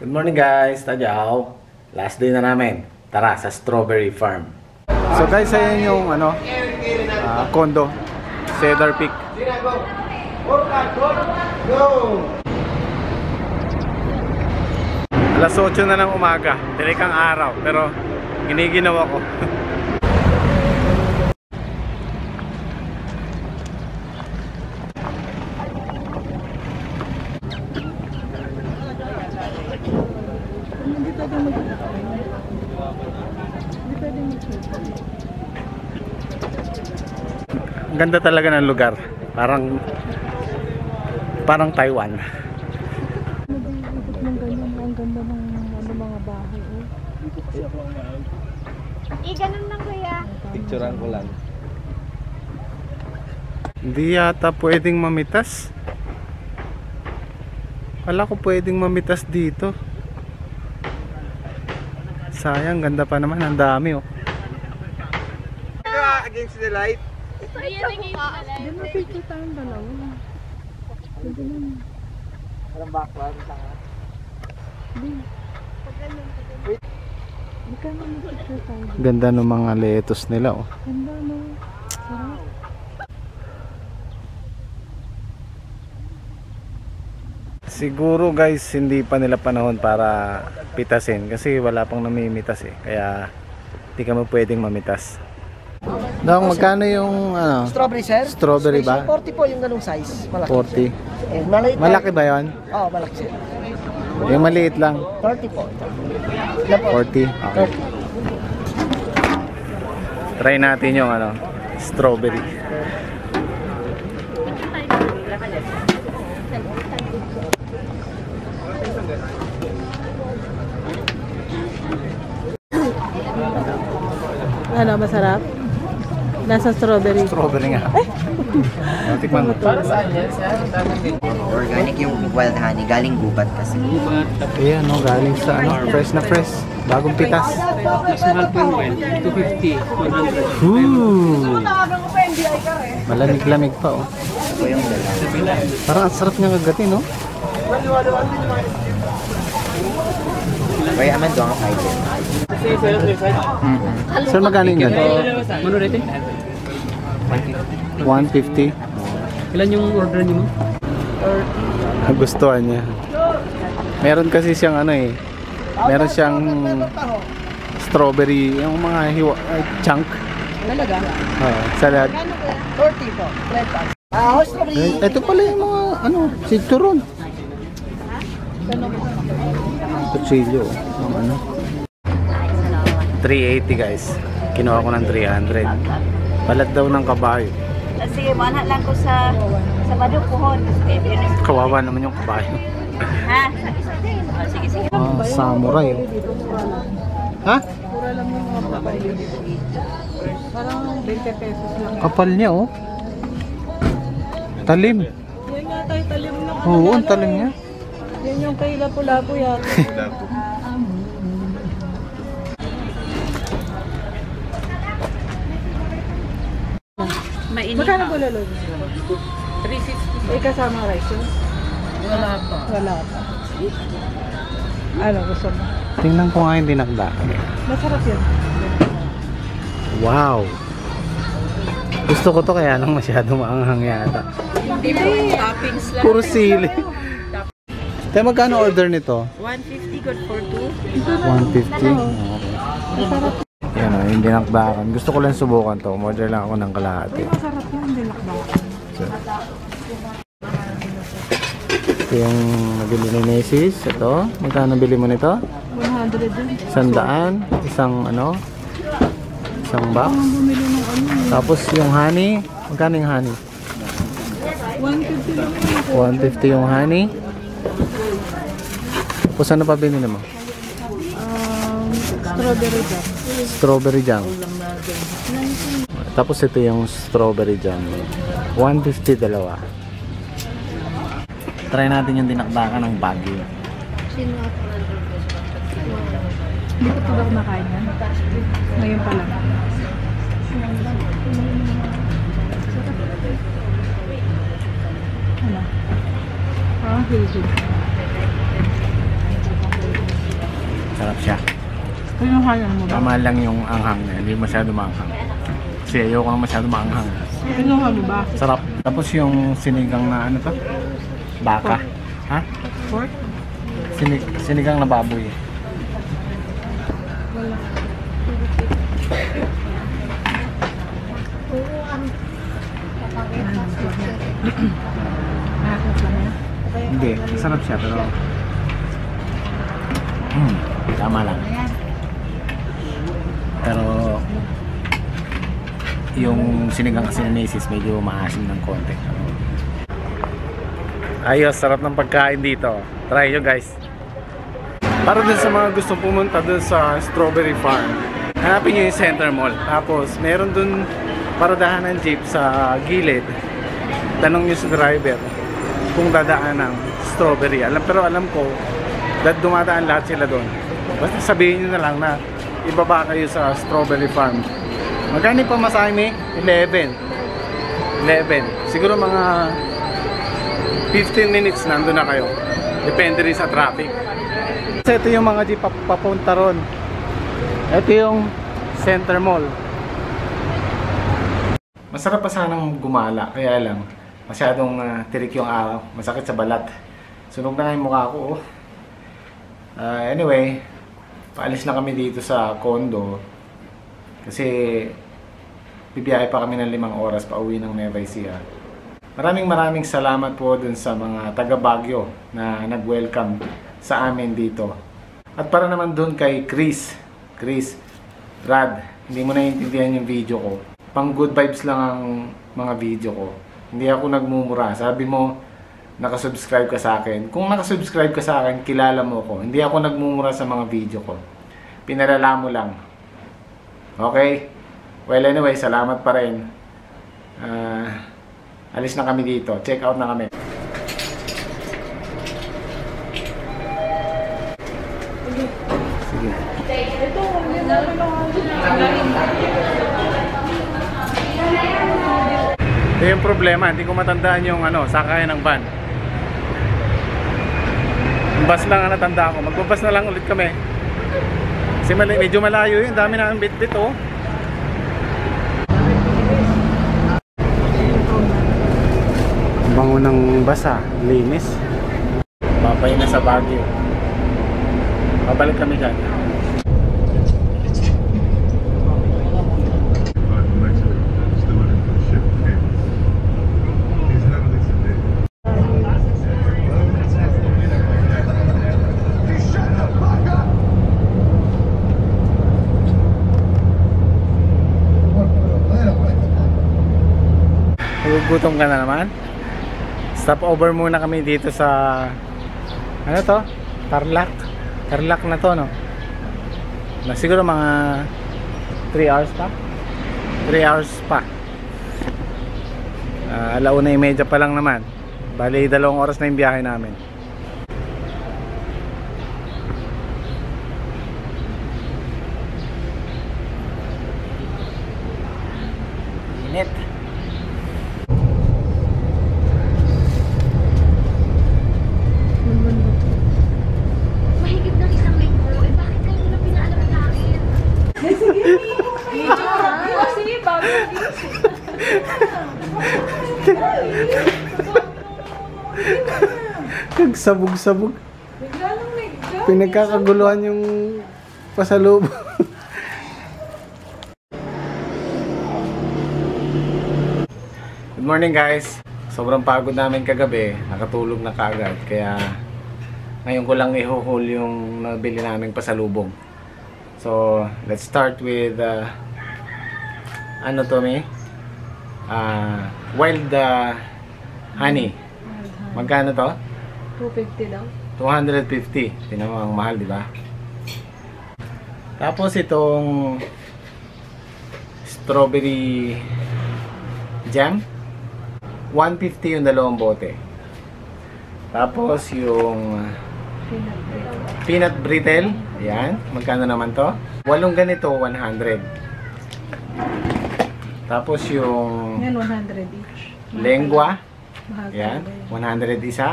Good morning guys, Tadyaw. Last day na namin. Tara sa strawberry farm. So guys, ayan yung condo, Cedar Peak. Alas 8 na ng umaga, tinikang araw, pero giniginaw ako. Ganda talaga ng lugar. Parang Taiwan. Ang ganda ng mga bahay. Ganun lang kuya. Picturean ko lang. Hindi yata pwedeng mamitas. Wala ko pwedeng mamitas dito. Sayang, ganda pa naman. Ang dami oh. Against the light. Hindi mo picture tayong dalawa. Pwede naman. Parang background sa nga. Hindi ka naman picture tayo. Ganda ng mga lettuce nila oh. Ganda no. Sarap. Siguro guys, hindi pa nila panahon para pitasin kasi wala pang namimitas eh. Kaya hindi ka mo pwedeng mamitas. Dong, magkano yung Strawberry, sir? Strawberry ba? 40 po yung ganung size. Malaki. 40. Eh, maliit na- Malaki ba yon? Oo, malaki, sir. Yung maliit lang. 30 po. 40. Okay. 30. Try natin yung strawberry. Ano, masarap? Nasa strawberry. Strawberry nga. Tikman mo. Organic yung wild honey, galing gubat kasi. Ayan, no, galing sa fresh na fresh. Bagong pitas. Mas mahal po yung well, 250, 100. Ooh. Malamig-lamig pa oh. Ito yung dala. Parang ang sarap niya kagatin, no? Kaya aman doon ang fighter. Sir, magkano yun? Ano rete? 150. Ilan yung order niyo mo? Gustuhan niya. Meron kasi siyang meron siyang strawberry, yung mga chunk. Talaga? Salad. 40 po. Strawberry. Ito pala yung mga situron. Kutsilyo. 380 guys. Kinuha ko ng 300. Balat daw ng kabayo. Sige, manhat lang ko sa Baduk Puhon. Kawawa naman yung kabayo. Ha? Sige, sige. Samurai. Ha? Mura lang yung mga babae. Parang 20 pesos lang. Kapal niya oh. Talim. Yan nga tayo talim na. Oo, ang talim niya. Yan yung kay Lapu-Lapu yata. Mainit. Magkano po lalo? 350. May kasama rice yun? Wala pa. Wala pa. Ano gusto mo? Tingnan ko nga yung dinakdakan. Masarap yan. Wow. Gusto ko to kaya lang masyado maanghang yata. Hindi po, toppings lang. Puro sili. Tayo magkano order nito? 150 good for 2. 150. Yan o, yung dinakdakan. Gusto ko lang subukan to. Order lang ako ng kalahati. Masarap yan, dilakbak. Ito yung nabili ni Macy's. Ito. Magkano bili mo nito? 100 din. 100. Isang isang box. Bumili ng ano. Tapos yung honey. Magkano yung honey? 150 lang. 150 yung honey. Tapos ano pa binili mo? Strawberry jam. Strawberry jam. Tapos ito yung strawberry jam. 150 dalawa. Try natin yung dinakdakan ng Baguio. Hindi ko ito ba kumakain yan? Ngayon pa lang. Ano? Healthy. Sarap siya. Pinuhanan mo ba? Tama lang yung anghang niya, hindi masyado maanghang. Kasi ayoko na masyado maanghang. Pinuha mo ba? Sarap. Tapos yung sinigang na ano to? Baka. Ha? Pork? Sinigang na baboy. Nakakot lang yan. Hindi, masarap siya pero tama lang. Pero yung sinigang kasi ni Macy's medyo maasim ng konti. Ayos, sarap ng pagkain dito. Try nyo guys. Para dun sa mga gustong pumunta dun sa Strawberry Farm, hanapin nyo yung Center Mall. Tapos meron dun paradahan ng jeep sa gilid. Tanong nyo sa driver kung dadaan ng Strawberry. Pero alam ko dumadaan lahat sila doon. Basta sabihin nyo na lang na ibaba kayo sa Strawberry Farm. Magkano pa masahe mo? 11. Siguro mga 15 minutes nandun na kayo. Depende rin sa traffic. So ito yung mga jeep papunta ron. Ito yung Center Mall. Masarap pa sanang gumala, kaya lang masyadong tirik yung araw. Masakit sa balat. Sunog na nga yung mukha ko. Anyway, paalis na kami dito sa condo. Kasi bibiyahe pa kami ng 5 oras pa uwi ng Nueva Ecija. Maraming salamat po dun sa mga taga Baguio na nag-welcome sa amin dito. At para naman dun kay Chris, Brad, hindi mo naiintindihan yung video ko. Pang good vibes lang ang mga video ko. Hindi ako nagmumura. Sabi mo, nakasubscribe ka sa akin. Kung nakasubscribe ka sa akin, kilala mo ko. Hindi ako nagmumura sa mga video ko. Pinalala mo lang. Okay? Well, anyway, salamat pa rin. Alis na kami dito. Check out na kami. Sige. Ito yung problema. Hindi ko matandaan yung sakayan ng van. Yung bus lang ang natanda ko. Magbabas na lang ulit kami. Kasi medyo malayo yun. Dami na ang bit-bit oh. Bango ng basa, linis. Babay na sa Baguio. Babalik kami dyan. Gutom ka na naman? Stop over muna kami dito sa ano to? Tarlac na to, no? Siguro mga 3 hours pa? 3 hours pa. 1:30 pa lang naman. Bali 2 oras na yung biyahe namin. Init. Mahigit ng 1 linggo. Eh, bakit kayo na pinaalam sa akin? Sige, bago Nagsabog-sabog. Pinagkakaguluhan yung pasalubong. Good morning guys. Sobrang pagod namin kagabi. Nakatulog na kaagad. Kaya ngayon ko lang ihuhul yung nabili naming pasalubong. So, let's start with ano to me? Wild honey. Magkano to? 250 daw. 250. Tingnan mo, ang mahal, di ba? Tapos itong strawberry jam, 150 yung 2 bote. Tapos yung peanut brittle, yan, magkano naman to? 8 ganito, 100. Tapos yung Yan, 100 each. lengua, Mahal yan, talaga yan. 100 isa.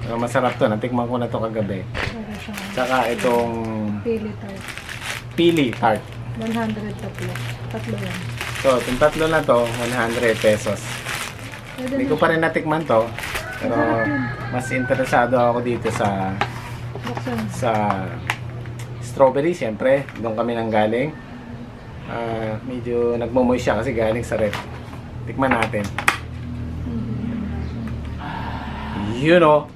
Pero masarap to. Natikman ko na to kagabi. Para sa Tsaka itong pili tart. pili tart. 100 tatlo. Tatlo yan. So, itong tatlo na to, 100 pesos. Pwede Hindi na. ko pa rin natikman to. Pero Masarap yun. mas interesado ako dito sa Buksan. strawberry. Siyempre, doon kami nang galing. Medyo nagmumoy siya kasi galing sa rep. Tikman natin. You know.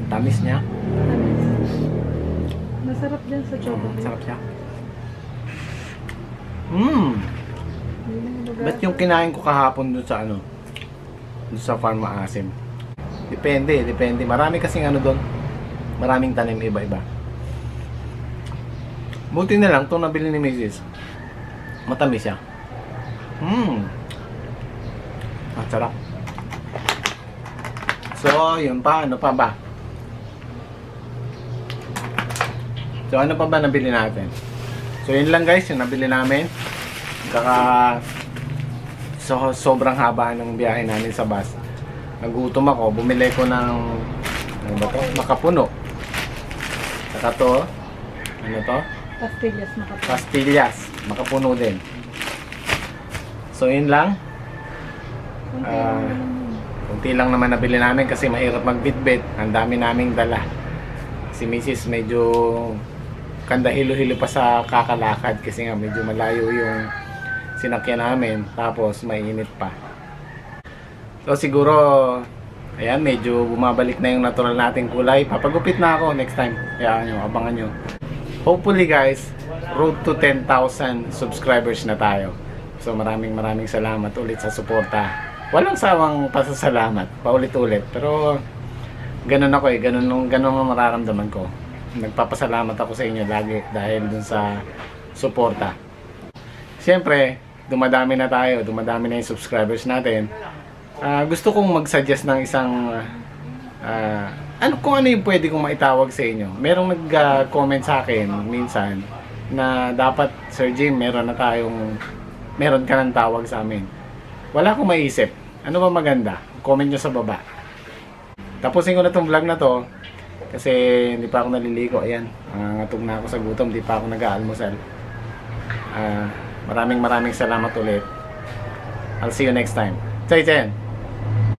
Tamis niya. Masarap din sa chocolate. Sarap siya. Yun yung lugar. Ba't yung kinain ko kahapon doon sa ano? Doon sa farm maasim. Depende. Marami kasing ano doon. Maraming tanim iba-iba. Buti na lang itong nabili ni Mrs. Matamis siya. Sarap. So, yun pa. Ano pa ba? So, ano pa ba nabili natin? So, yun lang guys, yung nabili namin. Sobrang haba ng biyahe namin sa bus. Nagutom ako, bumili ko ng ano ba to? Makapuno. Saka to, ano to? Pastillas makapal. Pastillas. Makapuno din. So, yun lang. Kunti lang naman nabili namin kasi mahirap magbitbit. Ang dami naming dala. Si Mrs. medyo kandahilo-hilo pa sa kakalakad kasi nga medyo malayo yung sinakyan namin, tapos mainit pa. So siguro ayan, medyo bumabalik na yung natural nating kulay. Papagupit na ako next time, kaya nyo, abangan nyo. Hopefully guys, road to 10,000 subscribers na tayo. So maraming salamat ulit sa suporta. Walang sawang pasasalamat, paulit-ulit, pero ganun ako ganun ang mararamdaman ko. Nagpapasalamat ako sa inyo lagi dahil dun sa suporta. Siyempre, dumadami na yung subscribers natin. Gusto kong mag-suggest ng isang kung ano yung pwede kong maitawag sa inyo. Merong nag-comment sa akin minsan na dapat, Sir Jim, meron ka ng tawag sa amin. Wala akong maisip. Ano ba maganda? Comment nyo sa baba. Tapusin ko na tong vlog na to kasi hindi pa ako naliligo. Ayan, ngatog na ako sa gutom, hindi pa ako nag-aalmusal. Maraming salamat ulit. I'll see you next time. 再见